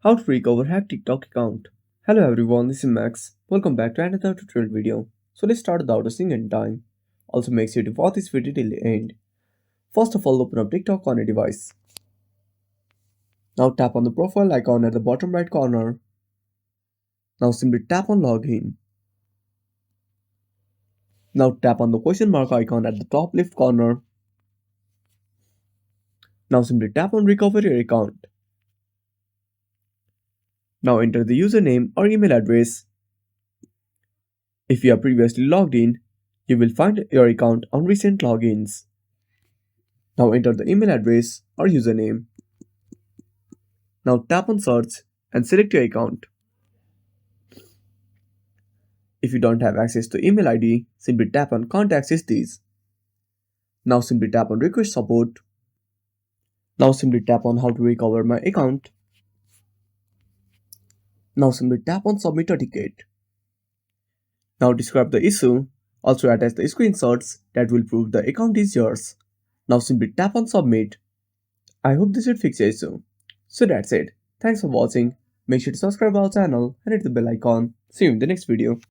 How to recover hacked TikTok account. Hello everyone, this is Max. Welcome back to another tutorial video. So let's start without wasting any time. Also make sure to watch this video till the end. First of all, open up TikTok on your device. Now tap on the profile icon at the bottom right corner. Now simply tap on login. Now tap on the question mark icon at the top left corner. Now simply tap on recover your account. Now enter the username or email address. If you are previously logged in, you will find your account on recent logins. Now enter the email address or username. Now tap on search and select your account. If you don't have access to email ID, simply tap on can't access these. Now simply tap on request support. Now simply tap on how to recover my account. Now simply tap on submit a ticket. Now describe the issue. Also attach the screenshots that will prove the account is yours. Now simply tap on submit. I hope this will fix your issue. So that's it. Thanks for watching. Make sure to subscribe our channel and hit the bell icon. See you in the next video.